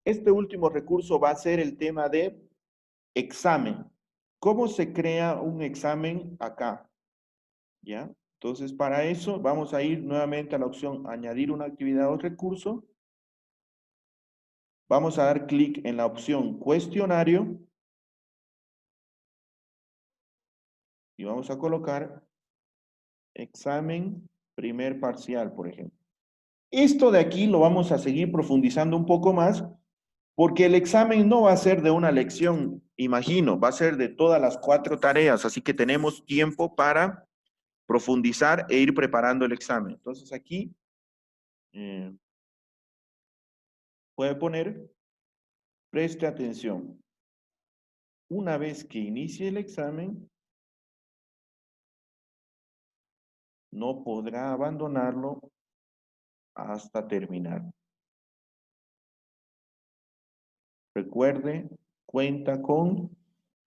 Este último recurso va a ser el tema de examen. ¿Cómo se crea un examen acá? ¿Ya? Entonces, para eso vamos a ir nuevamente a la opción añadir una actividad o recurso. Vamos a dar clic en la opción cuestionario y vamos a colocar examen primer parcial, por ejemplo. Esto de aquí lo vamos a seguir profundizando un poco más porque el examen no va a ser de una lección, imagino, va a ser de todas las 4 tareas, así que tenemos tiempo para profundizar e ir preparando el examen. Entonces aquí puede poner, preste atención. Una vez que inicie el examen, no podrá abandonarlo hasta terminar. Recuerde, cuenta con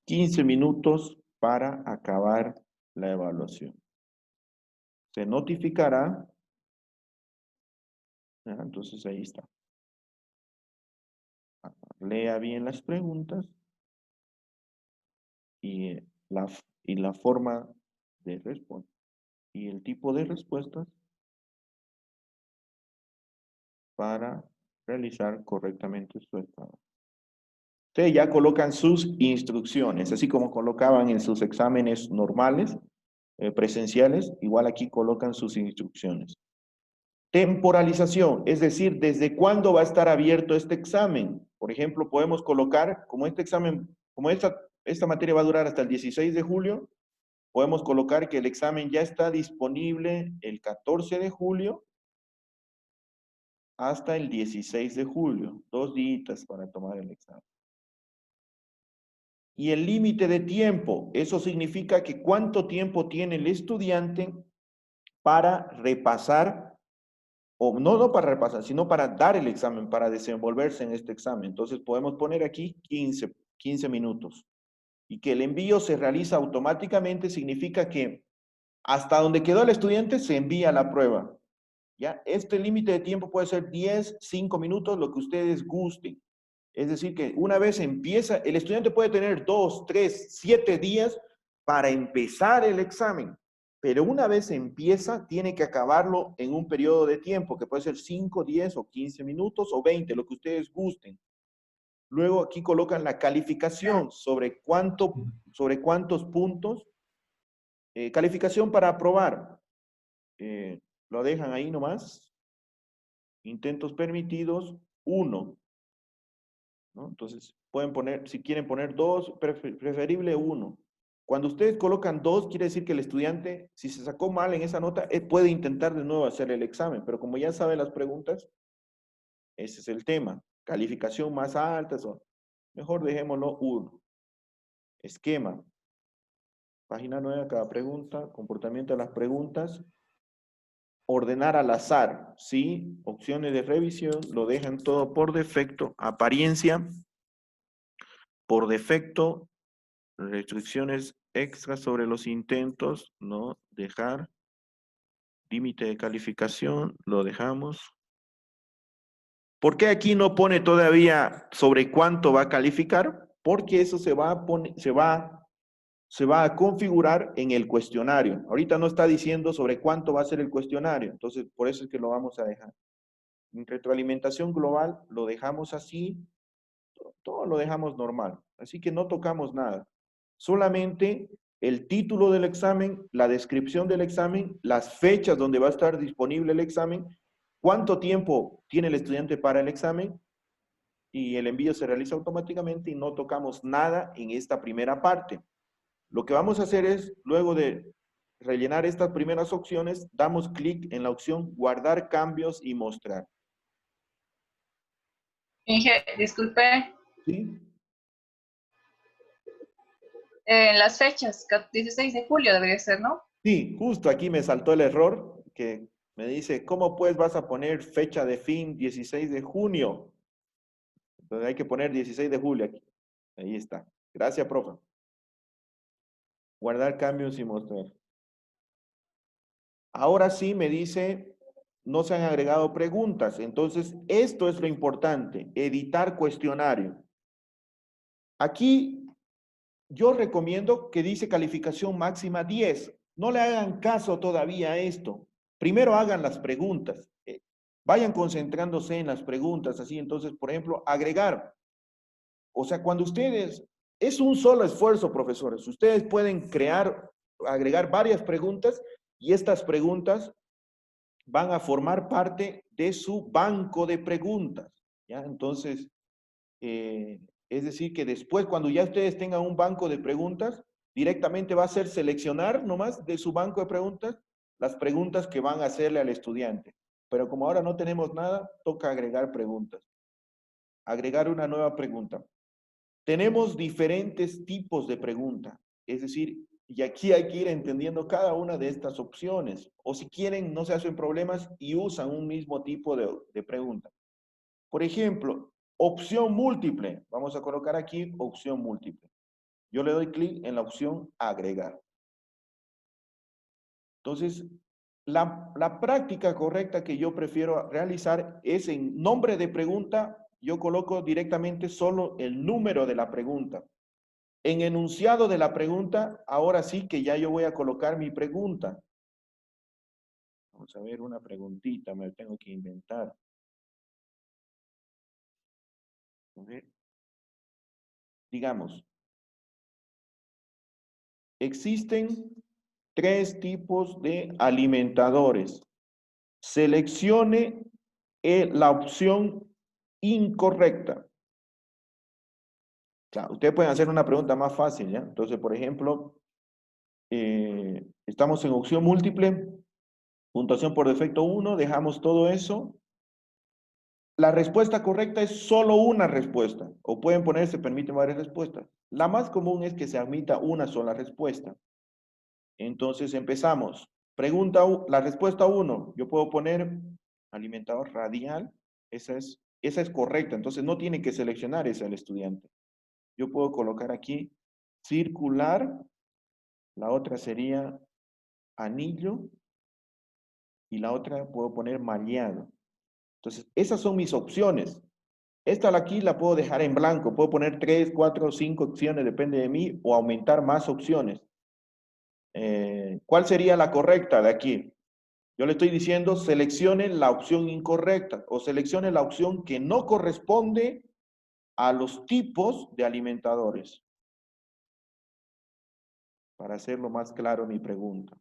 15 minutos para acabar la evaluación. Se notificará. Entonces ahí está. Lea bien las preguntas y la forma de responder y el tipo de respuestas para realizar correctamente su examen. Ustedes ya colocan sus instrucciones, así como colocaban en sus exámenes normales, presenciales, igual aquí colocan sus instrucciones. Temporalización, es decir, ¿desde cuándo va a estar abierto este examen? Por ejemplo, podemos colocar, como este examen, como esta materia va a durar hasta el 16 de julio, podemos colocar que el examen ya está disponible el 14 de julio hasta el 16 de julio, 2 días para tomar el examen. Y el límite de tiempo, eso significa que cuánto tiempo tiene el estudiante para repasar, o no para repasar, sino para dar el examen, para desenvolverse en este examen. Entonces podemos poner aquí 15 minutos. Y que el envío se realiza automáticamente significa que hasta donde quedó el estudiante se envía la prueba. ¿Ya? Este límite de tiempo puede ser 10, 5 minutos, lo que ustedes gusten. Es decir, que una vez empieza, el estudiante puede tener 2, 3, 7 días para empezar el examen, pero una vez empieza, tiene que acabarlo en un periodo de tiempo, que puede ser 5, 10 o 15 minutos o 20, lo que ustedes gusten. Luego aquí colocan la calificación sobre cuántos puntos. Calificación para aprobar. Lo dejan ahí nomás. Intentos permitidos, 1. ¿No? Entonces, pueden poner, si quieren poner 2, preferible 1. Cuando ustedes colocan 2, quiere decir que el estudiante, si se sacó mal en esa nota, puede intentar de nuevo hacer el examen, pero como ya sabe las preguntas, ese es el tema. Calificación más alta, mejor dejémoslo 1. Esquema. Página 9, cada pregunta, comportamiento de las preguntas. Ordenar al azar, ¿sí? Opciones de revisión, lo dejan todo por defecto. Apariencia, por defecto. Restricciones extras sobre los intentos, no dejar. Límite de calificación, lo dejamos. ¿Por qué aquí no pone todavía sobre cuánto va a calificar? Porque eso se va a configurar en el cuestionario. Ahorita no está diciendo sobre cuánto va a ser el cuestionario, entonces por eso es que lo vamos a dejar. En retroalimentación global lo dejamos así, todo lo dejamos normal, así que no tocamos nada. Solamente el título del examen, la descripción del examen, las fechas donde va a estar disponible el examen, cuánto tiempo tiene el estudiante para el examen y el envío se realiza automáticamente y no tocamos nada en esta primera parte. Lo que vamos a hacer es, luego de rellenar estas primeras opciones, damos clic en la opción guardar cambios y mostrar. Inge, disculpe. ¿Sí? Las fechas, 16 de julio debería ser, ¿no? Sí, justo aquí me saltó el error que me dice, ¿cómo pues vas a poner fecha de fin 16 de junio? Entonces hay que poner 16 de julio aquí. Ahí está. Gracias, profe. Guardar cambios y mostrar. Ahora sí me dice, no se han agregado preguntas. Entonces, esto es lo importante, editar cuestionario. Aquí yo recomiendo que dice calificación máxima 10. No le hagan caso todavía a esto. Primero hagan las preguntas. Vayan concentrándose en las preguntas, así. Entonces, por ejemplo, agregar. O sea, cuando ustedes, es un solo esfuerzo, profesores. Ustedes pueden crear, agregar varias preguntas y estas preguntas van a formar parte de su banco de preguntas, ¿ya? Entonces, es decir, que después, cuando ya ustedes tengan un banco de preguntas, directamente va a ser seleccionar nomás de su banco de preguntas las preguntas que van a hacerle al estudiante. Pero como ahora no tenemos nada, toca agregar preguntas. Agregar una nueva pregunta. Tenemos diferentes tipos de pregunta, es decir, y aquí hay que ir entendiendo cada una de estas opciones. O si quieren, no se hacen problemas y usan un mismo tipo de pregunta. Por ejemplo, opción múltiple. Vamos a colocar aquí opción múltiple. Yo le doy clic en la opción agregar. Entonces, la práctica correcta que yo prefiero realizar es en nombre de pregunta, yo coloco directamente solo el número de la pregunta. En enunciado de la pregunta, ahora sí que ya yo voy a colocar mi pregunta. Vamos a ver una preguntita, me tengo que inventar. A ver. Digamos, existen 3 tipos de alimentadores. Seleccione la opción incorrecta. Claro, ustedes pueden hacer una pregunta más fácil, ¿ya? Entonces, por ejemplo, estamos en opción múltiple, puntuación por defecto 1, dejamos todo eso. La respuesta correcta es solo una respuesta, o pueden poner, se permiten varias respuestas. La más común es que se admita una sola respuesta. Entonces empezamos. La respuesta 1, yo puedo poner alimentador radial, esa es correcta, entonces no tiene que seleccionar esa el estudiante. Yo puedo colocar aquí circular, la otra sería anillo y la otra puedo poner mallado. Entonces, esas son mis opciones. Esta aquí la puedo dejar en blanco, puedo poner 3, 4, 5 opciones, depende de mí, o aumentar más opciones. ¿Cuál sería la correcta de aquí? Yo le estoy diciendo, seleccione la opción incorrecta o seleccione la opción que no corresponde a los tipos de alimentadores. Para hacerlo más claro mi pregunta.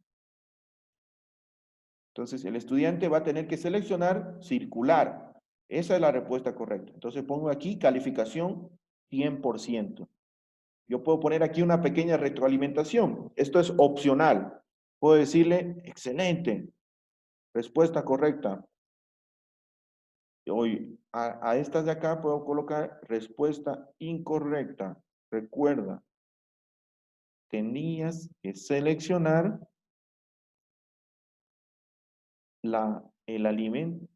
Entonces, el estudiante va a tener que seleccionar circular. Esa es la respuesta correcta. Entonces, pongo aquí calificación 100%. Yo puedo poner aquí una pequeña retroalimentación. Esto es opcional. Puedo decirle, excelente, respuesta correcta. Hoy, a estas de acá puedo colocar respuesta incorrecta. Recuerda, tenías que seleccionar el alimento,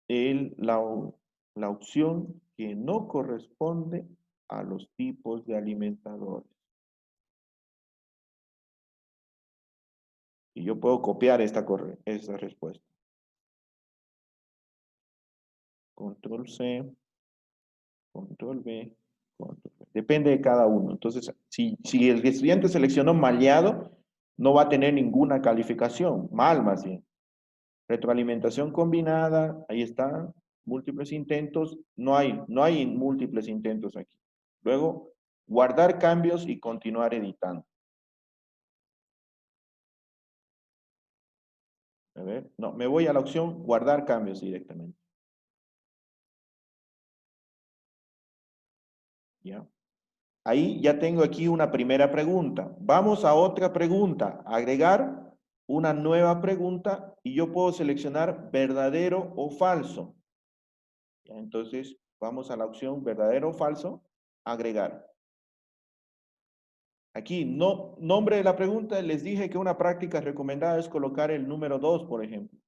la opción que no corresponde a los tipos de alimentadores. Y yo puedo copiar esta respuesta. Control C, Control B, Control V. Depende de cada uno. Entonces, si el estudiante seleccionó mallado, no va a tener ninguna calificación. Mal, más bien. Retroalimentación combinada, ahí está. Múltiples intentos. No hay múltiples intentos aquí. Luego, guardar cambios y continuar editando. A ver, no, me voy a la opción guardar cambios directamente. ¿Ya? Ahí ya tengo aquí una primera pregunta. Vamos a otra pregunta. Agregar una nueva pregunta y yo puedo seleccionar verdadero o falso. ¿Ya? Entonces, vamos a la opción verdadero o falso. Agregar. Aquí, no, nombre de la pregunta, les dije que una práctica recomendada es colocar el número 2, por ejemplo.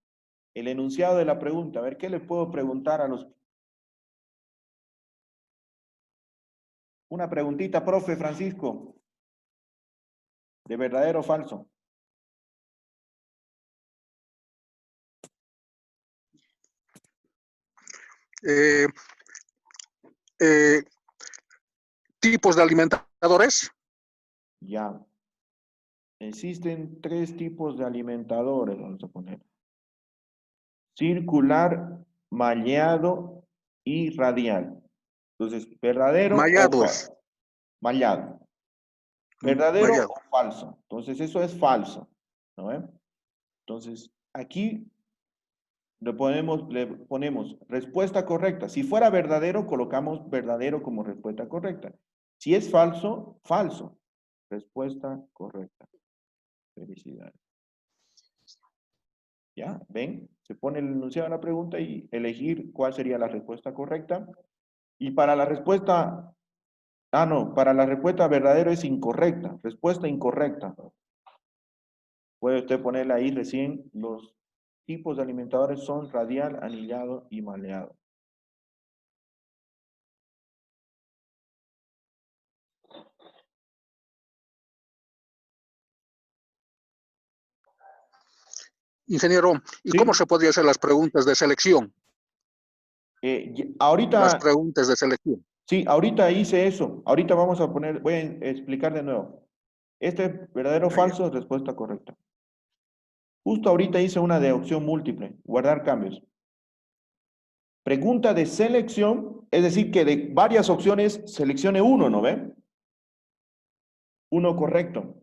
El enunciado de la pregunta. A ver, ¿qué le puedo preguntar a los... Una preguntita, profe Francisco. ¿De verdadero o falso? Eh, eh, tipos de alimentadores. Ya. Existen 3 tipos de alimentadores, vamos a poner. Circular, mallado y radial. Entonces, ¿verdadero o Mallados. falso? Mallado. ¿Verdadero Mallado. o falso? Entonces, eso es falso. ¿No ven? Entonces, aquí le ponemos respuesta correcta. Si fuera verdadero, colocamos verdadero como respuesta correcta. Si es falso, falso. Respuesta correcta. Felicidades. ¿Ya? ¿Ven? Se pone el enunciado de la pregunta y elegir cuál sería la respuesta correcta. Y para la respuesta, para la respuesta verdadero es incorrecta. Respuesta incorrecta. Puede usted ponerle ahí recién los tipos de alimentadores son radial, anillado y maleado. Ingeniero, ¿y Sí. cómo se podría hacer las preguntas de selección? Ahorita, Las preguntas de selección. sí, ahorita hice eso. Ahorita vamos a poner, voy a explicar de nuevo. Este es verdadero o falso, respuesta correcta. Justo ahorita hice una de opción múltiple, guardar cambios. Pregunta de selección, es decir, que de varias opciones seleccione uno, ¿no ve? Uno correcto.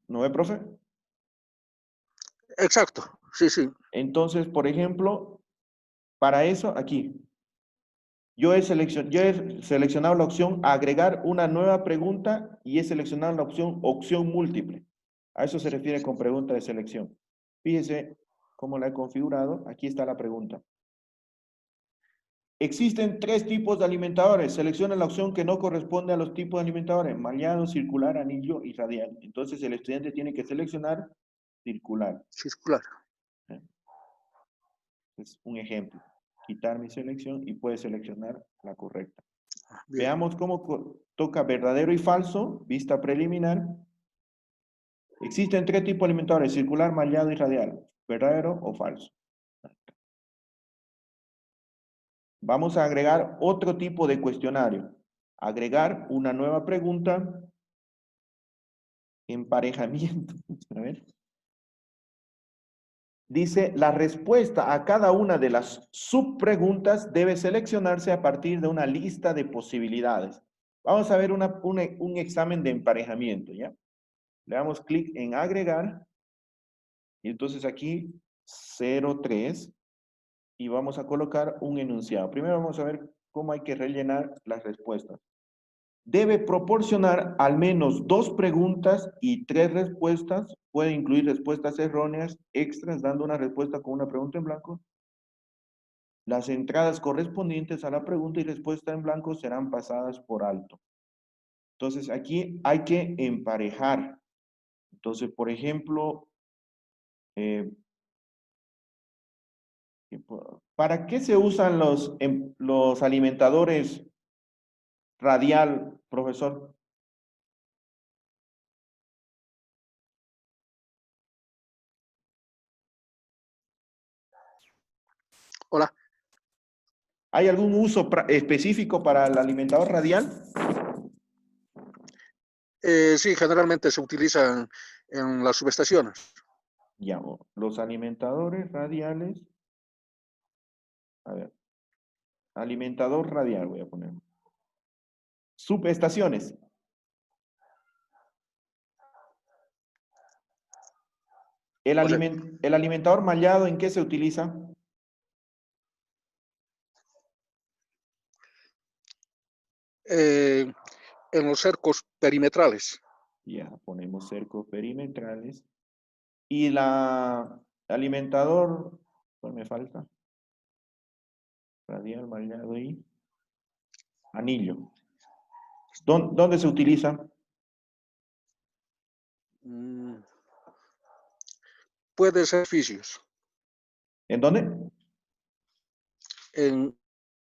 ¿No ve, profe? Exacto, sí, sí. Entonces, por ejemplo, para eso, aquí, yo he seleccionado la opción agregar una nueva pregunta y he seleccionado la opción múltiple. A eso se refiere con pregunta de selección. Fíjese cómo la he configurado. Aquí está la pregunta. Existen 3 tipos de alimentadores. Selecciona la opción que no corresponde a los tipos de alimentadores: mallado, circular, anillo y radial. Entonces el estudiante tiene que seleccionar circular. Circular. Es un ejemplo. Quitar mi selección y puede seleccionar la correcta. Bien. Veamos cómo toca verdadero y falso, vista preliminar. Existen 3 tipos de alimentadores: circular, mallado y radial. ¿Verdadero o falso? Vamos a agregar otro tipo de cuestionario. Agregar una nueva pregunta. Emparejamiento. A ver. Dice, la respuesta a cada una de las subpreguntas debe seleccionarse a partir de una lista de posibilidades. Vamos a ver un examen de emparejamiento, ¿ya? Le damos clic en agregar. Y entonces aquí 03 y vamos a colocar un enunciado. Primero vamos a ver cómo hay que rellenar las respuestas. Debe proporcionar al menos 2 preguntas y 3 respuestas. Puede incluir respuestas erróneas, extras, dando una respuesta con una pregunta en blanco. Las entradas correspondientes a la pregunta y respuesta en blanco serán pasadas por alto. Entonces aquí hay que emparejar. Entonces, por ejemplo, ¿para qué se usan los alimentadores radial, profesor? Hola. ¿Hay algún uso específico para el alimentador radial? Sí, generalmente se utilizan en las subestaciones. Ya, los alimentadores radiales. A ver. Alimentador radial voy a poner. Subestaciones. El alimentador mallado, ¿en qué se utiliza? En los cercos perimetrales. Ya, ponemos cercos perimetrales. Y la alimentador, ¿cuál me falta? Radial, mallado y anillo. ¿Dónde se utiliza? Puede ser edificios. ¿En dónde? En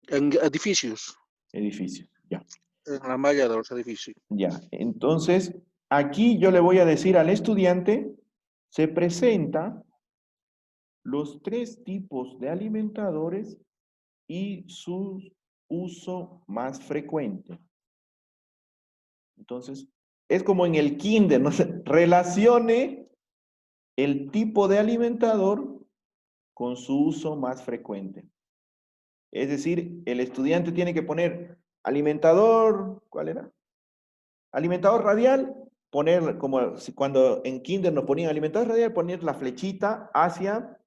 edificios. Edificios, ya. En la malla de los edificios. Ya, entonces, aquí yo le voy a decir al estudiante, se presenta los 3 tipos de alimentadores y su uso más frecuente. Entonces, es como en el kinder, ¿no? Relacione el tipo de alimentador con su uso más frecuente. Es decir, el estudiante tiene que poner alimentador, ¿cuál era? Alimentador radial, poner como cuando en kinder nos ponían alimentador radial, poner la flechita hacia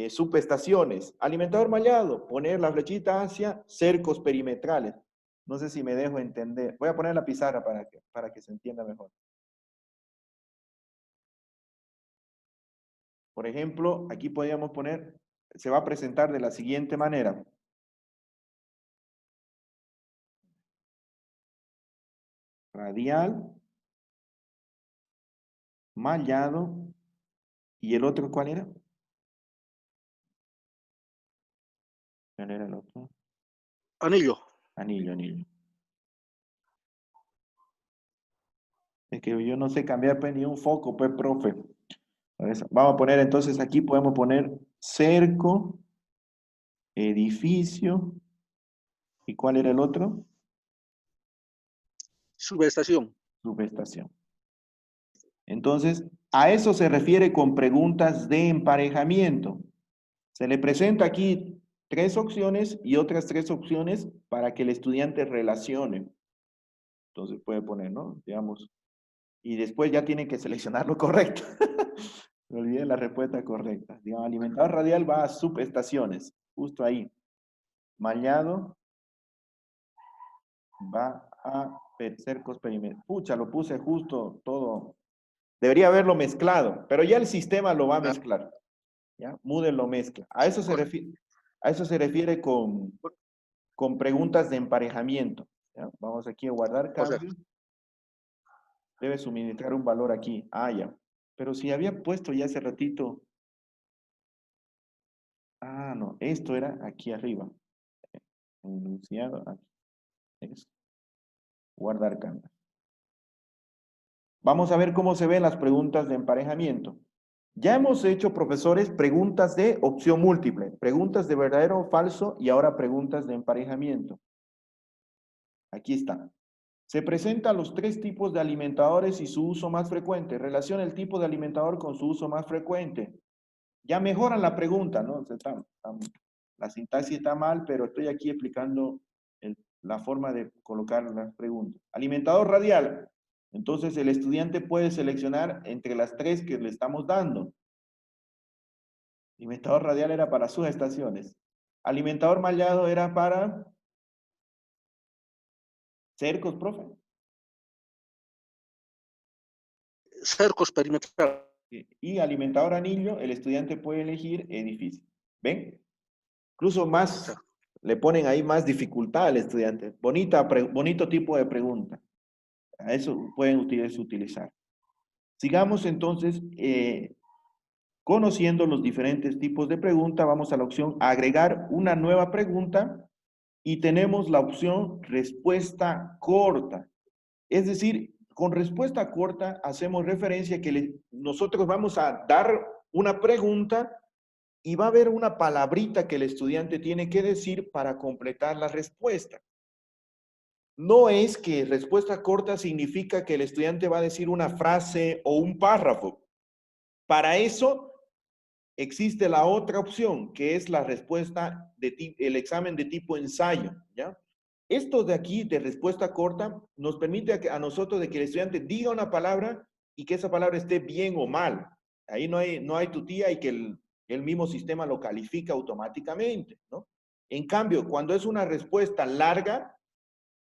subestaciones. Alimentador mallado, poner la flechita hacia cercos perimetrales. No sé si me dejo entender. Voy a poner la pizarra para que se entienda mejor. Por ejemplo, aquí podríamos poner, se va a presentar de la siguiente manera. Radial, mallado, ¿y el otro cuál era? ¿Cuál era el otro? Anillo. Anillo, anillo. Es que yo no sé cambiar pues, ni un foco, pues, profe. Vamos a poner entonces aquí, podemos poner cerco, edificio, ¿y cuál era el otro? Subestación. Subestación. Entonces, a eso se refiere con preguntas de emparejamiento. Se le presenta aquí 3 opciones y otras 3 opciones para que el estudiante relacione. Entonces puede poner, ¿no? Digamos, y después ya tiene que seleccionar lo correcto. Me olvidé la respuesta correcta. Digamos, alimentador radial va a subestaciones, justo ahí. Mallado va a cercos perimetrales. Pucha, lo puse justo todo. Debería haberlo mezclado, pero ya el sistema lo va a Ah, mezclar. ¿Ya? Moodle lo mezcla. correcto. A eso se refiere con preguntas de emparejamiento. ¿Ya? Vamos aquí a guardar O sea, cambio. Debe suministrar un valor aquí. Ah, ya. Pero si había puesto ya hace ratito. Ah, no. Esto era aquí arriba. Enunciado. Aquí. Eso. Guardar cambio. Vamos a ver cómo se ven las preguntas de emparejamiento. Ya hemos hecho, profesores, preguntas de opción múltiple, preguntas de verdadero o falso y ahora preguntas de emparejamiento. Aquí está. Se presentan los 3 tipos de alimentadores y su uso más frecuente. Relaciona el tipo de alimentador con su uso más frecuente. Ya mejoran la pregunta, ¿no? La sintaxis está mal, pero estoy aquí explicando la forma de colocar las preguntas. Alimentador radial. Entonces el estudiante puede seleccionar entre las 3 que le estamos dando. Alimentador radial era para sus estaciones. Alimentador mallado era para cercos, profe. cercos perimetrales. Y alimentador anillo, el estudiante puede elegir edificio. ¿Ven? Incluso más, le ponen ahí más dificultad al estudiante. Bonito tipo de pregunta. A eso pueden ustedes utilizar. Sigamos entonces conociendo los diferentes tipos de pregunta. Vamos a la opción agregar una nueva pregunta y tenemos la opción respuesta corta. Es decir, con respuesta corta hacemos referencia a que nosotros vamos a dar una pregunta y va a haber una palabrita que el estudiante tiene que decir para completar la respuesta. No es que respuesta corta significa que el estudiante va a decir una frase o un párrafo. Para eso existe la otra opción, que es la respuesta el examen de tipo ensayo, ¿ya? Esto de aquí, de respuesta corta, nos permite a nosotros de que el estudiante diga una palabra y que esa palabra esté bien o mal. Ahí no hay tutía y que el mismo sistema lo califica automáticamente, ¿no? En cambio, cuando es una respuesta larga,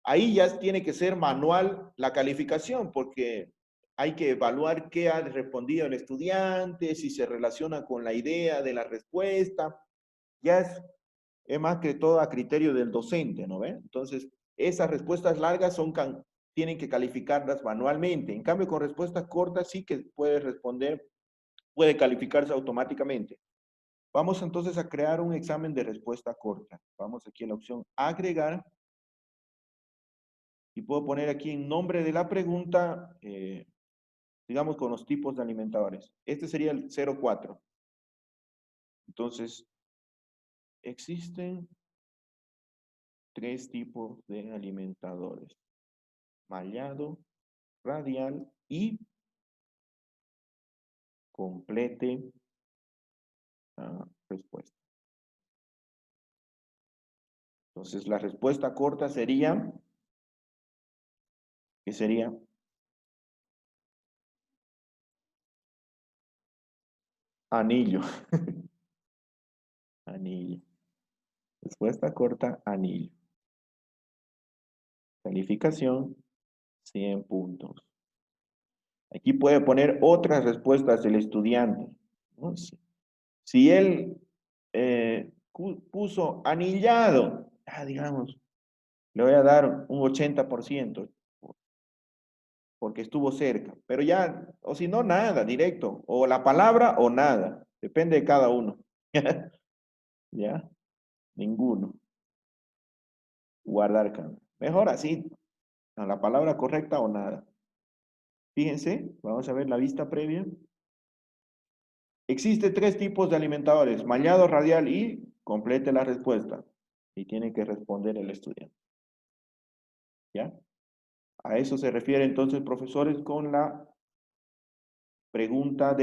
ahí ya tiene que ser manual la calificación, porque hay que evaluar qué ha respondido el estudiante, si se relaciona con la idea de la respuesta. Ya es más que todo a criterio del docente, ¿no ve? Entonces, esas respuestas largas tienen que calificarlas manualmente. En cambio, con respuestas cortas sí que puede responder, puede calificarse automáticamente. Vamos entonces a crear un examen de respuesta corta. Vamos aquí a la opción agregar y puedo poner aquí en nombre de la pregunta, digamos con los tipos de alimentadores. Este sería el 04. Entonces, existen 3 tipos de alimentadores: mallado, radial y complete la respuesta. Entonces, la respuesta corta sería, ¿qué sería? Anillo. Anillo. Respuesta corta, anillo. Calificación, 100 puntos. Aquí puede poner otras respuestas el estudiante, ¿no? Si él puso anillado, digamos, le voy a dar un 80%, porque estuvo cerca. Pero ya, o si no, nada, directo. O la palabra o nada. Depende de cada uno. ¿Ya? Ninguno. Guardar cambio. Mejor así, a la palabra correcta o nada. Fíjense, vamos a ver la vista previa. Existe 3 tipos de alimentadores: mallado, radial y complete la respuesta. Y tiene que responder el estudiante. ¿Ya? A eso se refiere entonces, profesores, con la pregunta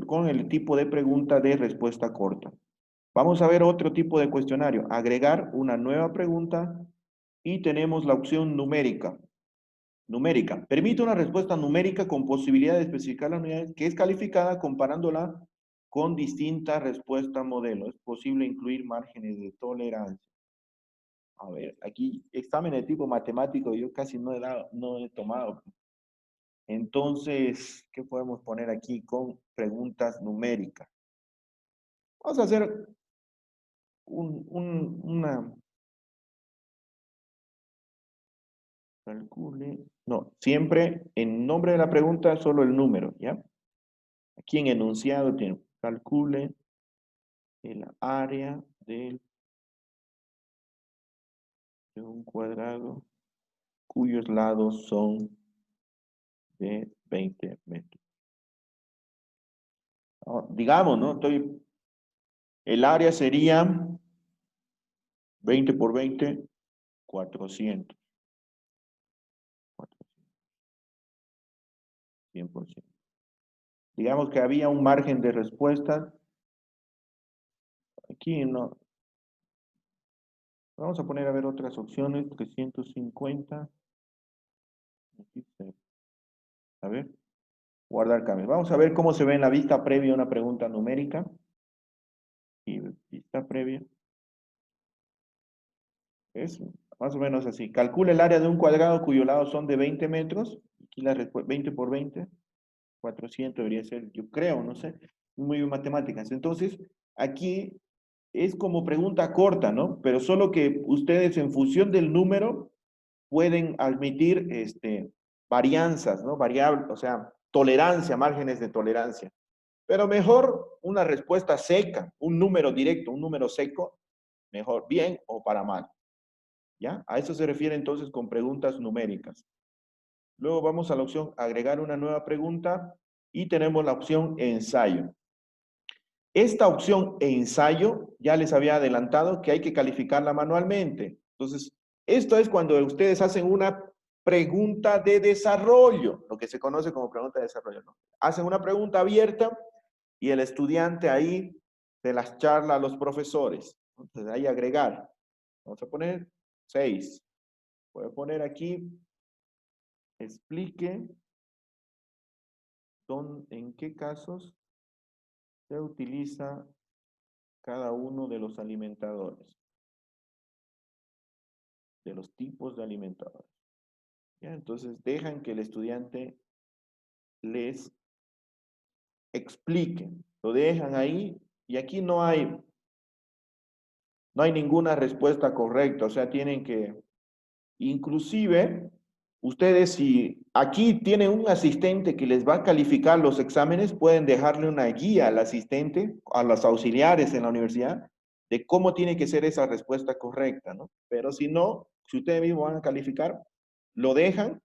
con el tipo de pregunta de respuesta corta. Vamos a ver otro tipo de cuestionario: agregar una nueva pregunta, y tenemos la opción numérica. Numérica. Permite una respuesta numérica con posibilidad de especificar la unidad que es calificada comparándola con distintas respuestas modelo. Es posible incluir márgenes de tolerancia. A ver, aquí examen de tipo matemático yo casi no he tomado. Entonces, ¿qué podemos poner aquí con preguntas numéricas? Vamos a hacer una... Calcule. No, siempre en nombre de la pregunta solo el número, ¿ya? Aquí en enunciado tiene calcule el área de un cuadrado cuyos lados son de 20 metros. Digamos, ¿no? El área sería 20 por 20, 400. 100%. Digamos que había un margen de respuesta. Aquí no. Vamos a poner a ver otras opciones. 350. A ver. Guardar cambio. Vamos a ver cómo se ve en la vista previa una pregunta numérica. Y vista previa. Es más o menos así. Calcula el área de un cuadrado cuyo lado son de 20 metros. Aquí la respuesta, 20 por 20. 400 debería ser, yo creo, no sé. Muy bien matemáticas. Entonces, aquí es como pregunta corta, ¿no? Pero solo que ustedes en función del número pueden admitir varianzas, ¿no? Variables, o sea, tolerancia, márgenes de tolerancia. Pero mejor una respuesta seca, un número directo, un número seco, mejor bien o para mal. ¿Ya? A eso se refiere entonces con preguntas numéricas. Luego vamos a la opción agregar una nueva pregunta y tenemos la opción ensayo. Esta opción ensayo ya les había adelantado que hay que calificarla manualmente. Entonces, esto es cuando ustedes hacen una pregunta de desarrollo, lo que se conoce como pregunta de desarrollo, ¿no? Hacen una pregunta abierta y el estudiante ahí se las charla a los profesores. Entonces, ahí agregar. Vamos a poner 6. Voy a poner aquí, explique en qué casos se utiliza cada uno de los alimentadores, de los tipos de alimentadores. ¿Ya? Entonces dejan que el estudiante les explique, lo dejan ahí y aquí no hay ninguna respuesta correcta, o sea, tienen que, inclusive, ustedes si aquí tienen un asistente que les va a calificar los exámenes, pueden dejarle una guía al asistente, a los auxiliares en la universidad, de cómo tiene que ser esa respuesta correcta, ¿no? Pero si no, si ustedes mismos van a calificar, lo dejan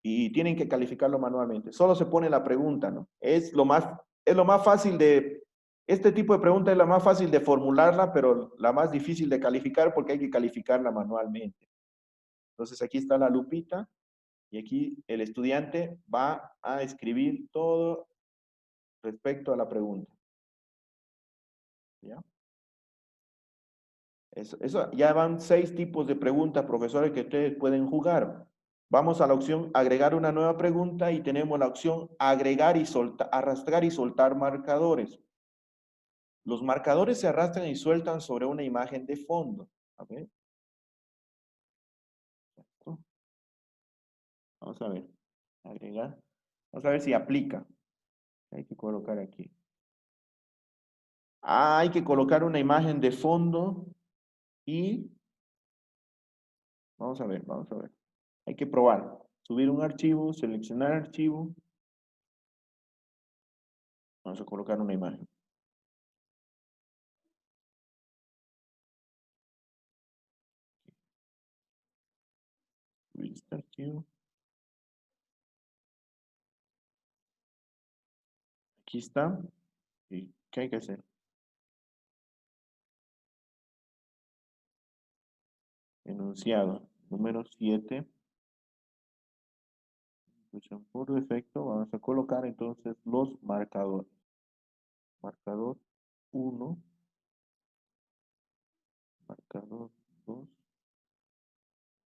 y tienen que calificarlo manualmente. Solo se pone la pregunta, ¿no? Es lo más fácil de Este tipo de pregunta es la más fácil de formularla, pero la más difícil de calificar porque hay que calificarla manualmente. Entonces aquí está la lupita y aquí el estudiante va a escribir todo respecto a la pregunta. ¿Ya? Eso, ya van 6 tipos de preguntas, profesores, que ustedes pueden jugar. Vamos a la opción agregar una nueva pregunta y tenemos la opción agregar y soltar, arrastrar y soltar marcadores. Los marcadores se arrastran y sueltan sobre una imagen de fondo. A ver. Vamos a ver. Agregar. Vamos a ver si aplica. Hay que colocar aquí. Ah, hay que colocar una imagen de fondo y vamos a ver, vamos a ver. Hay que probar. Subir un archivo, seleccionar archivo. Vamos a colocar una imagen. Subir este archivo. Aquí está. ¿Y qué hay que hacer? Enunciado. Número 7. Por defecto, vamos a colocar entonces los marcadores. Marcador 1, marcador 2,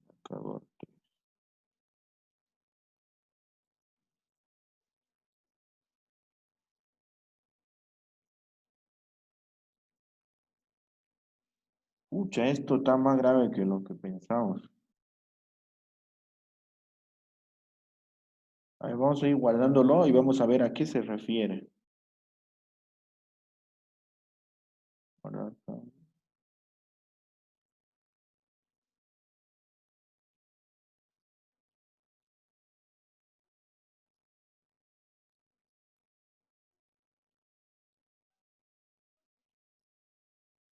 marcador 3. Pucha, esto está más grave que lo que pensamos. A ver, vamos a ir guardándolo y vamos a ver a qué se refiere. Ahora acá.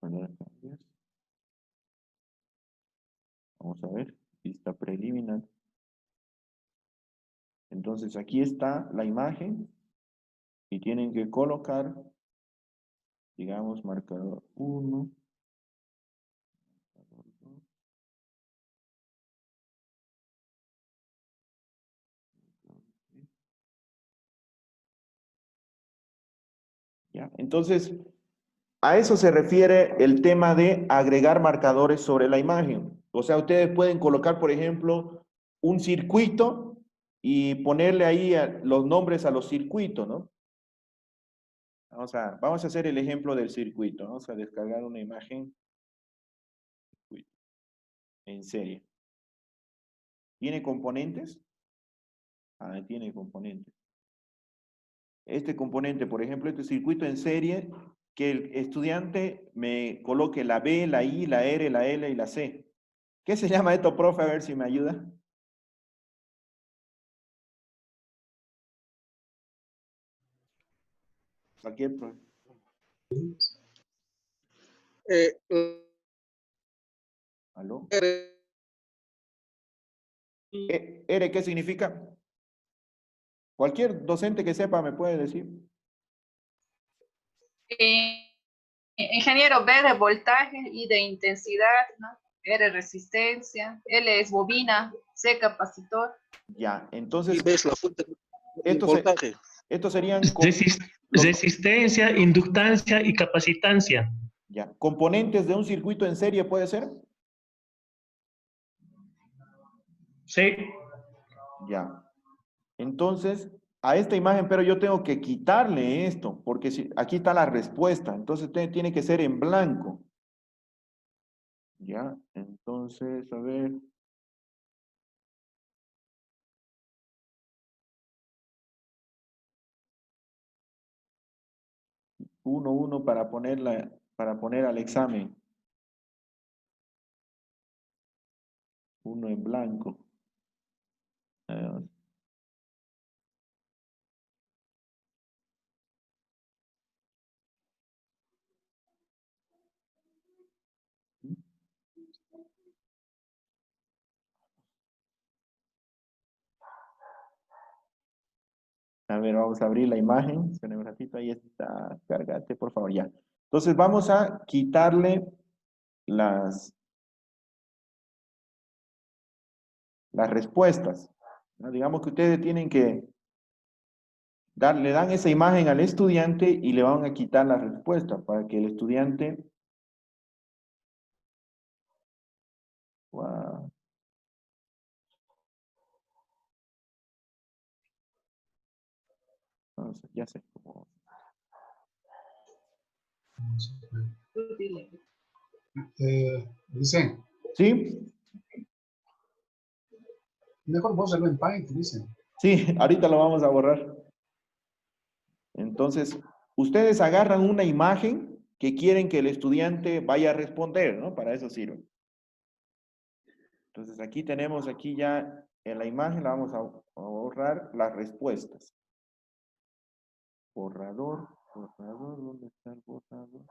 Poner cambios. Vamos a ver, vista preliminar. Entonces aquí está la imagen y tienen que colocar, digamos, marcador 1, marcador 2, marcador 3. ¿Ya? Entonces, a eso se refiere el tema de agregar marcadores sobre la imagen. O sea, ustedes pueden colocar, por ejemplo, un circuito y ponerle ahí los nombres a los circuitos, ¿no? Vamos a hacer el ejemplo del circuito. Vamos a descargar una imagen en serie. ¿Tiene componentes? Ah, tiene componentes. Este componente, por ejemplo, este circuito en serie, que el estudiante me coloque la B, la I, la R, la L y la C. ¿Qué se llama esto, profe? A ver si me ayuda. Cualquier profe. Eh, ¿Aló? R, ¿R qué significa? Cualquier docente que sepa me puede decir. Ingeniero, B de voltaje, I de intensidad, ¿no? R resistencia, L es bobina, C capacitor. Ya, y entonces, ves la fuente del estos, voltaje. estos serían los Resistencia, inductancia y capacitancia. ya, componentes de un circuito en serie, ¿puede ser? Sí. Ya. Entonces, a esta imagen, pero yo tengo que quitarle esto, porque si, aquí está la respuesta, entonces tiene que ser en blanco. Ya, entonces, a ver. Uno para poner al examen. Uno en blanco. Ah, A ver, vamos a abrir la imagen. Esperen un ratito, ahí está. Cárgate, por favor, ya. Entonces vamos a quitarle las respuestas, ¿no? Digamos que ustedes tienen que le dan esa imagen al estudiante y le van a quitar la respuesta para que el estudiante wow. Entonces, ya sé cómo. Tú dile. Dicen, ¿Sí? mejor vos hacerlo en Paint, dicen. Sí, ahorita lo vamos a borrar. Entonces, ustedes agarran una imagen que quieren que el estudiante vaya a responder, ¿no? Para eso sirve. Entonces, aquí tenemos, aquí ya en la imagen, la vamos a borrar las respuestas. Borrador, borrador, ¿dónde está el borrador?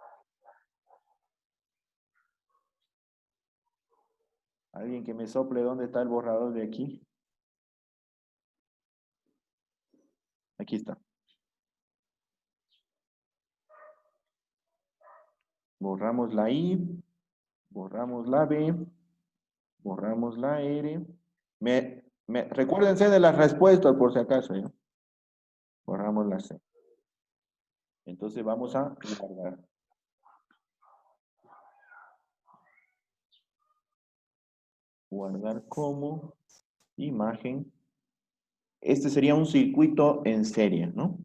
Alguien que me sople, ¿dónde está el borrador de aquí? Aquí está. Borramos la I, borramos la B, borramos la R. Recuérdense de las respuestas por si acaso, ¿eh? Borramos la C. Entonces vamos a guardar. Guardar como imagen. Este sería un circuito en serie, ¿no?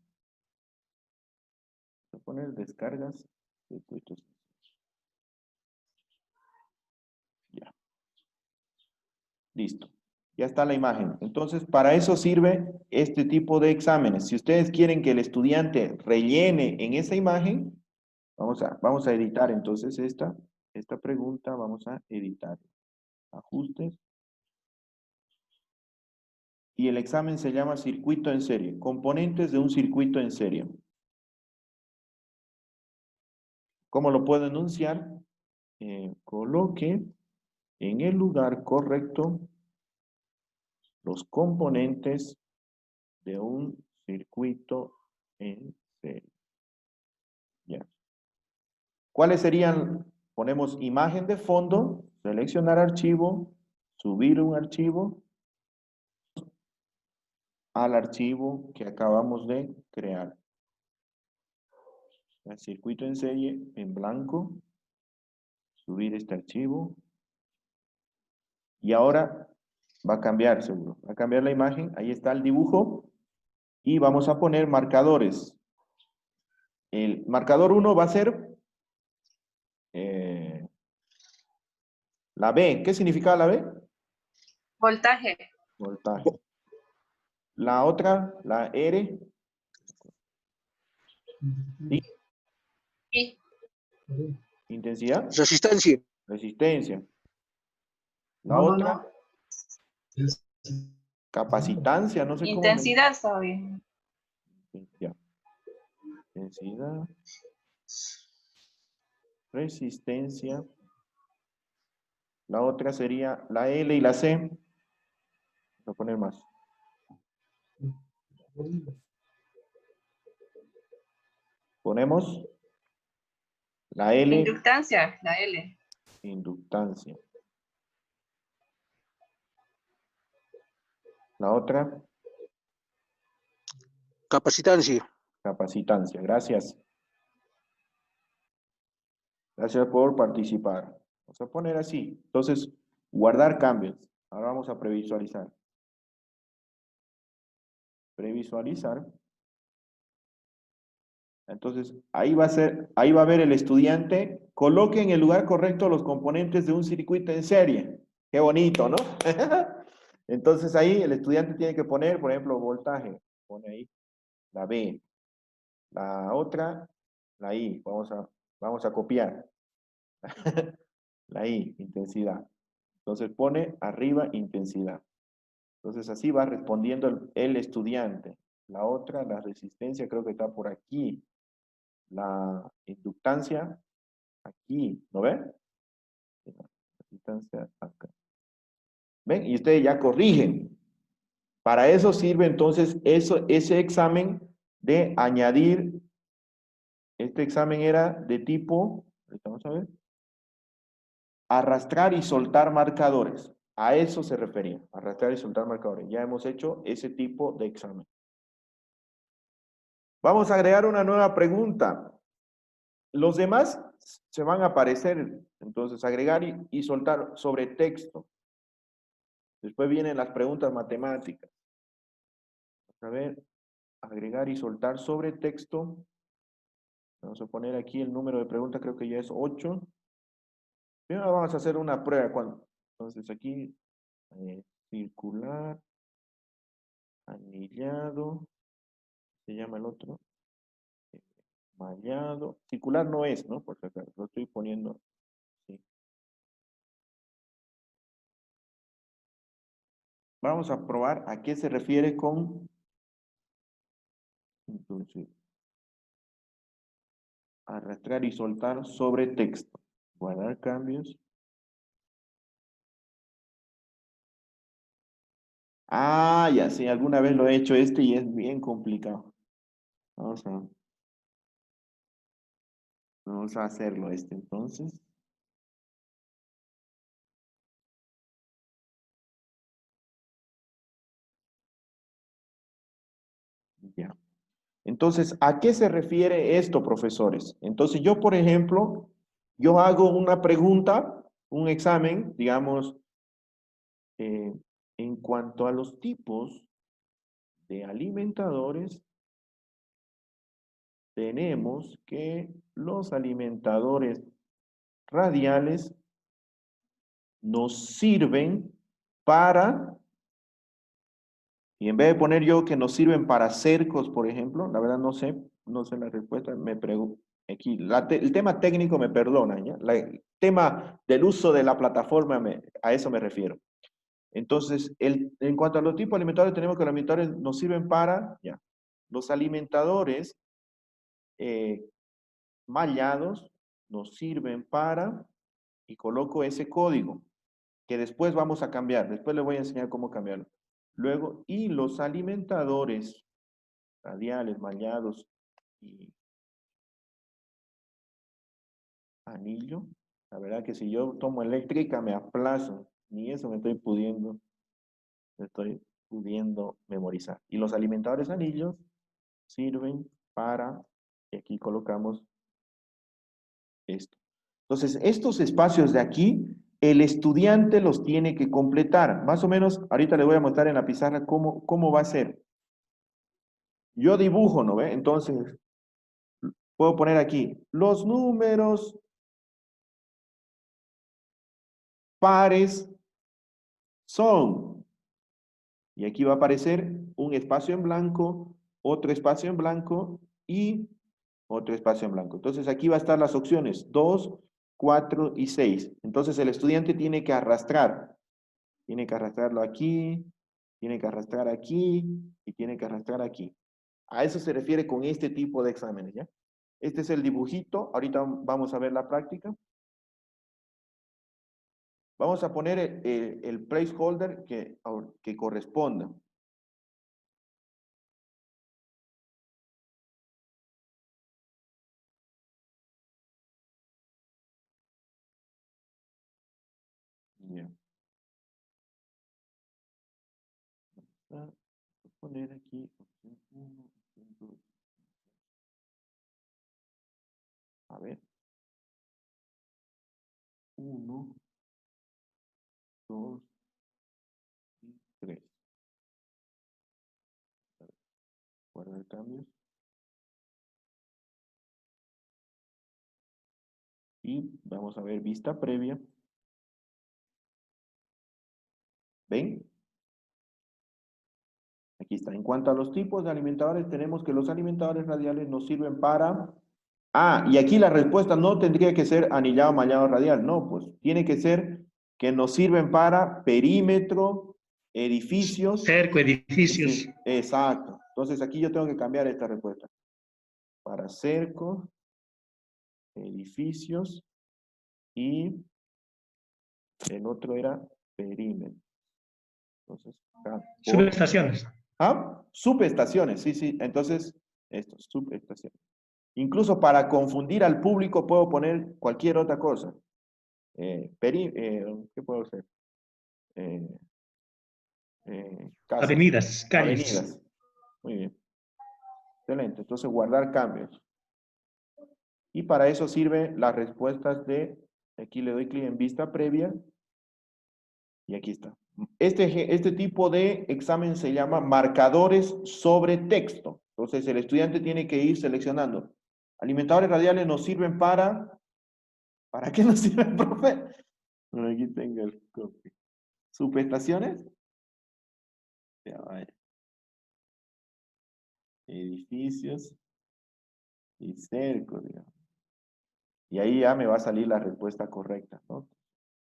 Voy a poner descargas, circuitos. Ya. Listo. Ya está la imagen. Entonces, para eso sirve este tipo de exámenes. Si ustedes quieren que el estudiante rellene en esa imagen, vamos a editar entonces esta pregunta, vamos a editar. Ajustes. Y el examen se llama circuito en serie. Componentes de un circuito en serie. ¿Cómo lo puedo enunciar? Coloque en el lugar correcto los componentes de un circuito en serie. Ya. ¿Cuáles serían? Ponemos imagen de fondo, seleccionar archivo, subir un archivo al archivo que acabamos de crear. El circuito en serie en blanco, subir este archivo. Y ahora va a cambiar seguro, va a cambiar la imagen, ahí está el dibujo y vamos a poner marcadores. El marcador 1 va a ser la B. ¿Qué significa la B? Voltaje. Voltaje. La otra, la R. ¿Sí? Y Intensidad. Resistencia. Resistencia. La No, no, otra, no. Es- capacitancia, no sé cómo. intensidad está bien. Ya. Intensidad. Resistencia. La otra sería la L y la C. Voy a poner más. Ponemos la L, Inductancia, la L. inductancia. La otra, Capacitancia. capacitancia. Gracias. Gracias por participar. Vamos a poner así. Entonces, guardar cambios. Ahora vamos a previsualizar. Previsualizar. Entonces, ahí va a ver el estudiante. Coloque en el lugar correcto los componentes de un circuito en serie. Qué bonito, ¿no? Entonces ahí el estudiante tiene que poner, por ejemplo, voltaje. Pone ahí la B. La otra, la I. Vamos a copiar. La I, intensidad. Entonces pone arriba intensidad. Entonces así va respondiendo el estudiante. La otra, la resistencia, creo que está por aquí. La inductancia, aquí. ¿Lo ven? La resistencia acá. ¿Ven? Y ustedes ya corrigen. Para eso sirve entonces ese examen de añadir. Este examen era de tipo, ahorita vamos a ver, arrastrar y soltar marcadores. A eso se refería, arrastrar y soltar marcadores. Ya hemos hecho ese tipo de examen. Vamos a agregar una nueva pregunta. Los demás se van a aparecer, entonces agregar y soltar sobre texto. Después vienen las preguntas matemáticas. A ver, agregar y soltar sobre texto. Vamos a poner aquí el número de preguntas, creo que ya es 8. Primero vamos a hacer una prueba. Entonces aquí, circular, anillado, se llama el otro, mallado. Circular no es, ¿no? Por si acaso, lo estoy poniendo. Sí. Vamos a probar a qué se refiere con, entonces, arrastrar y soltar sobre texto. Guardar cambios. Ah, ya sí, alguna vez lo he hecho y es bien complicado. Vamos a hacerlo entonces. Ya. Entonces, ¿a qué se refiere esto, profesores? Entonces, yo, por ejemplo, yo hago una pregunta, un examen, digamos, en cuanto a los tipos de alimentadores, tenemos que los alimentadores radiales nos sirven para, y en vez de poner yo que nos sirven para cercos, por ejemplo, la verdad no sé la respuesta, me pregunto. Aquí, el tema técnico me perdona, ¿ya? El tema del uso de la plataforma, a eso me refiero. Entonces, en cuanto a los tipos alimentadores, tenemos que los alimentadores nos sirven para, ya, los alimentadores mallados nos sirven para, y coloco ese código, que después vamos a cambiar, después les voy a enseñar cómo cambiarlo. Luego, y los alimentadores radiales, mallados y anillo, la verdad que si yo tomo eléctrica me aplazo, ni eso me estoy pudiendo memorizar. Y los alimentadores anillos sirven para, y aquí colocamos esto. Entonces, estos espacios de aquí, el estudiante los tiene que completar. Más o menos, ahorita les voy a mostrar en la pizarra cómo va a ser. Yo dibujo, ¿no ve? Entonces, puedo poner aquí los números pares son. Y aquí va a aparecer un espacio en blanco, otro espacio en blanco y otro espacio en blanco. Entonces aquí va a estar las opciones 2, 4 y 6. Entonces el estudiante tiene que arrastrar. Tiene que arrastrarlo aquí, tiene que arrastrar aquí y tiene que arrastrar aquí. A eso se refiere con este tipo de exámenes, ¿ya? Este es el dibujito. Ahorita vamos a ver la práctica. Vamos a poner el placeholder que corresponda. Bien. Voy a poner aquí opción 1, opción 2. A ver. 1, 2 y 3. Guardar cambios. Y vamos a ver vista previa. ¿Ven? Aquí está. En cuanto a los tipos de alimentadores, tenemos que los alimentadores radiales nos sirven para... Ah, y aquí la respuesta no tendría que ser anillado, mallado, radial. No, pues tiene que ser que nos sirven para perímetro, edificios. Cerco, edificios. Sí, exacto. Entonces aquí yo tengo que cambiar esta respuesta. Para cerco, edificios y el otro era perímetro. Entonces, acá, Subestaciones. ¿ah? Subestaciones, sí, sí. Entonces, esto, subestaciones. Incluso para confundir al público puedo poner cualquier otra cosa. ¿Qué puedo hacer? Eh, casas, Avenidas, calles. avenidas. Muy bien. Excelente. Entonces, guardar cambios. Y para eso sirven las respuestas de, aquí le doy clic en vista previa, y aquí está. Este tipo de examen se llama marcadores sobre texto. Entonces, el estudiante tiene que ir seleccionando. Alimentadores radiales nos sirven ¿para qué nos sirven, profe? Bueno, aquí tengo el copy. ¿Subestaciones? Ya, vaya. Edificios y cercos, digamos. Y ahí ya me va a salir la respuesta correcta, ¿no?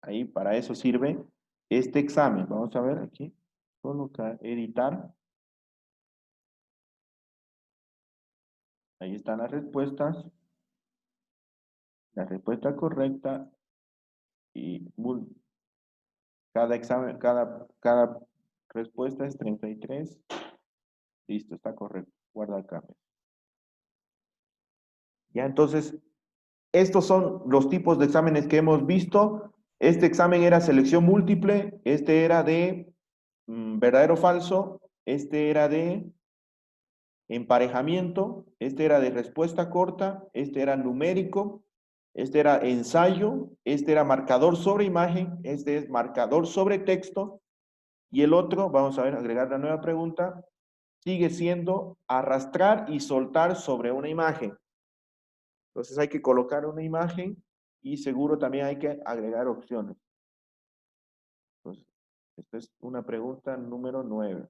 Ahí para eso sirve este examen. Vamos a ver aquí. Colocar, editar. Ahí están las respuestas. La respuesta correcta y cada examen, cada respuesta es 33. Listo, está correcto. Guarda el cambio. Ya, entonces, estos son los tipos de exámenes que hemos visto. Este examen era selección múltiple, este era de verdadero o falso, este era de emparejamiento, este era de respuesta corta, este era numérico, este era ensayo, este era marcador sobre imagen, este es marcador sobre texto, y el otro, vamos a ver, agregar la nueva pregunta, sigue siendo arrastrar y soltar sobre una imagen. Entonces hay que colocar una imagen y seguro también hay que agregar opciones. Entonces, esta es una pregunta número 9.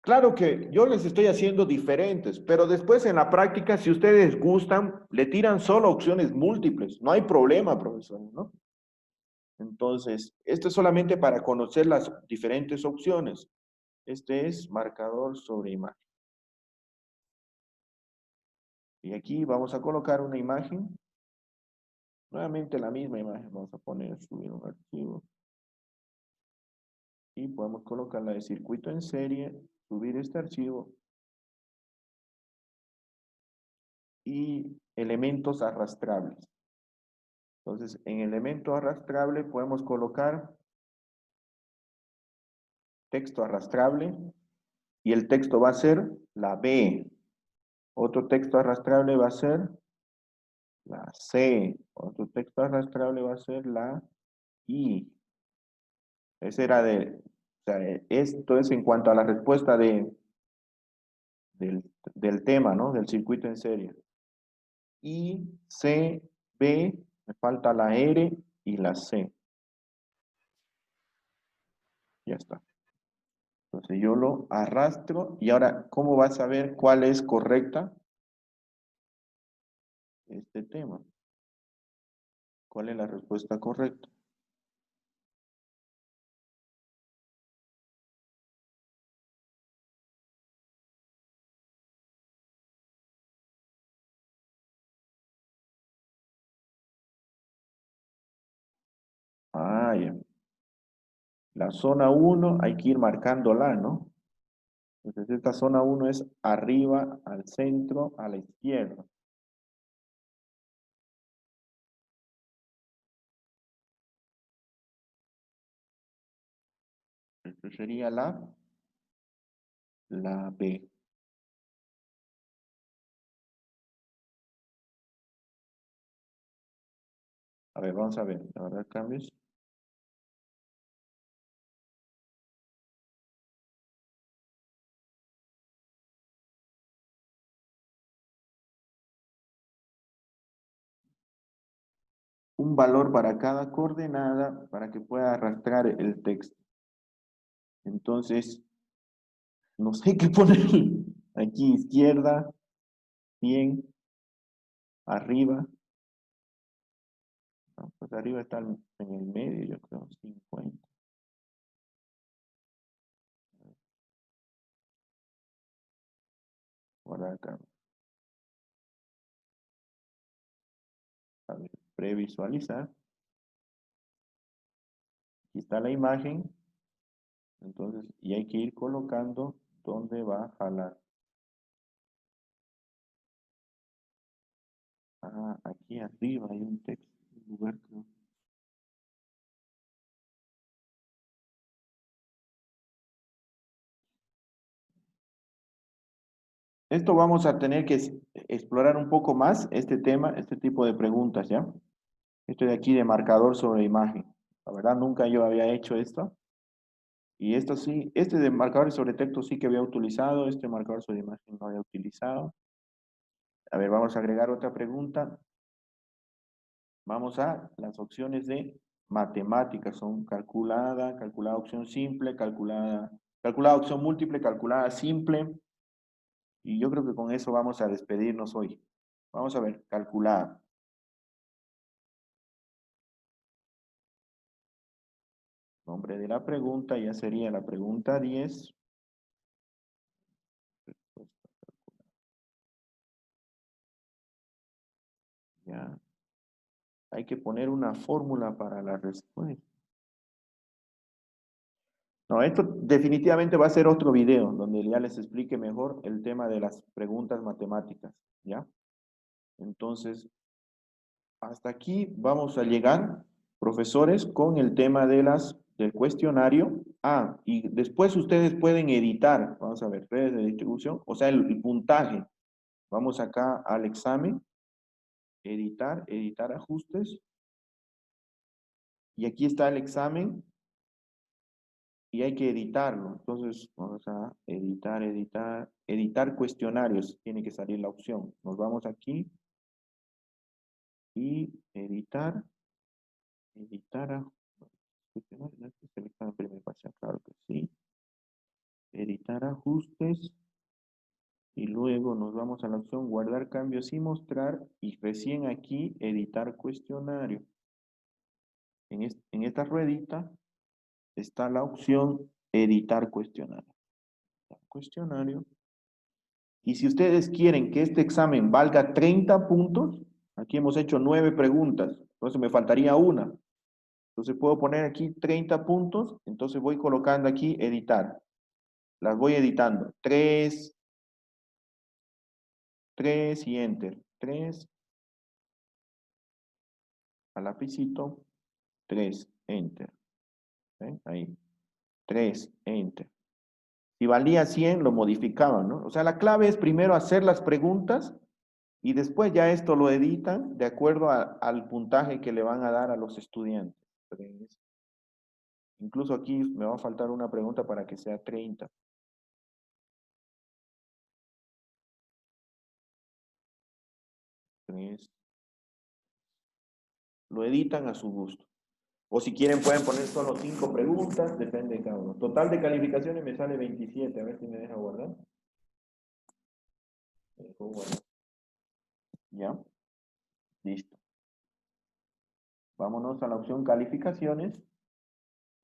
Claro que yo les estoy haciendo diferentes, pero después en la práctica, si ustedes gustan, le tiran solo opciones múltiples. No hay problema, profesor, ¿no? Entonces, esto es solamente para conocer las diferentes opciones. Este es marcador sobre imagen. Y aquí vamos a colocar una imagen. Nuevamente la misma imagen. Vamos a poner, subir un archivo. Y podemos colocarla de circuito en serie, subir este archivo. Y elementos arrastrables. Entonces, en elemento arrastrable podemos colocar texto arrastrable y el texto va a ser la B. Otro texto arrastrable va a ser la C. Otro texto arrastrable va a ser la I. Ese era o sea, esto es en cuanto a la respuesta del tema, ¿no? Del circuito en serie. I, C, B, me falta la R y la C. Ya está. Entonces yo lo arrastro y ahora, ¿cómo vas a saber cuál es correcta? Este tema. ¿Cuál es la respuesta correcta? Ah, ya. La zona 1 hay que ir marcándola, ¿no? Entonces esta zona 1 es arriba, al centro, a la izquierda. Esto sería la B. A ver, vamos a ver. Ahora cambios. Un valor para cada coordenada para que pueda arrastrar el texto. Entonces, no sé qué poner. Aquí izquierda, 100, arriba. No, pues arriba está en el medio, yo creo, 50. Guardar acá. A ver, previsualizar. Aquí está la imagen. Entonces, y hay que ir colocando dónde va a jalar. Ah, aquí arriba hay un texto, un lugar creo. Esto vamos a tener que explorar un poco más este tema, este tipo de preguntas, ¿ya? Esto de aquí de marcador sobre imagen. La verdad, nunca yo había hecho esto. Y esto sí, este de marcador sobre texto sí que había utilizado, este marcador sobre imagen no había utilizado. A ver, vamos a agregar otra pregunta. Vamos a las opciones de matemáticas. Son calculada, calculada opción simple, calculada opción múltiple, calculada simple. Y yo creo que con eso vamos a despedirnos hoy. Vamos a ver, calculada. Nombre de la pregunta ya sería la pregunta 10. Respuesta calculada. Ya. Hay que poner una fórmula para la respuesta. No, esto definitivamente va a ser otro video donde ya les explique mejor el tema de las preguntas matemáticas, ¿ya? Entonces, hasta aquí vamos a llegar, profesores, con el tema de del cuestionario. Ah, y después ustedes pueden editar, vamos a ver, redes de distribución, o sea, el puntaje. Vamos acá al examen, editar ajustes. Y aquí está el examen y hay que editarlo. Entonces, vamos a editar cuestionarios. Tiene que salir la opción. Nos vamos aquí y editar cuestionarios. ¿No? Este es el examen primer parcial, claro que sí. Editar ajustes y luego nos vamos a la opción guardar cambios y mostrar y recién aquí editar cuestionario. En esta ruedita está la opción editar cuestionario. Cuestionario. Y si ustedes quieren que este examen valga 30 puntos, aquí hemos hecho 9 preguntas, entonces me faltaría una. Entonces puedo poner aquí 30 puntos, entonces voy colocando aquí editar. Las voy editando. 3 y enter. 3 a lapicito, 3, enter. ¿Ven? Ahí. 3, enter. Si valía 100, lo modificaban, ¿no? O sea, la clave es primero hacer las preguntas y después ya esto lo editan de acuerdo al puntaje que le van a dar a los estudiantes. Incluso aquí me va a faltar una pregunta para que sea 30. Lo editan a su gusto. O si quieren pueden poner solo 5 preguntas, depende de cada uno. Total de calificaciones me sale 27, a ver si me deja guardar. Me dejó guardar. Ya. Listo. Vámonos a la opción calificaciones.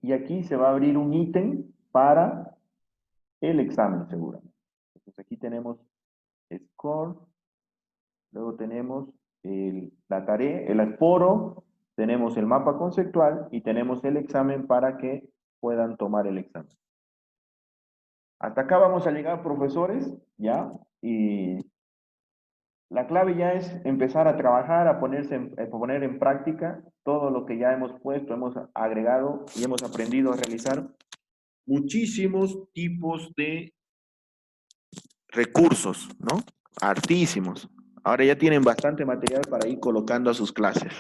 Y aquí se va a abrir un ítem para el examen, seguramente. Entonces aquí tenemos score, luego tenemos la tarea, el foro, tenemos el mapa conceptual y tenemos el examen para que puedan tomar el examen. Hasta acá vamos a llegar, profesores, ¿ya? Y la clave ya es empezar a trabajar, a poner en práctica todo lo que ya hemos puesto, hemos agregado y hemos aprendido a realizar muchísimos tipos de recursos, ¿no? Hartísimos. Ahora ya tienen bastante material para ir colocando a sus clases.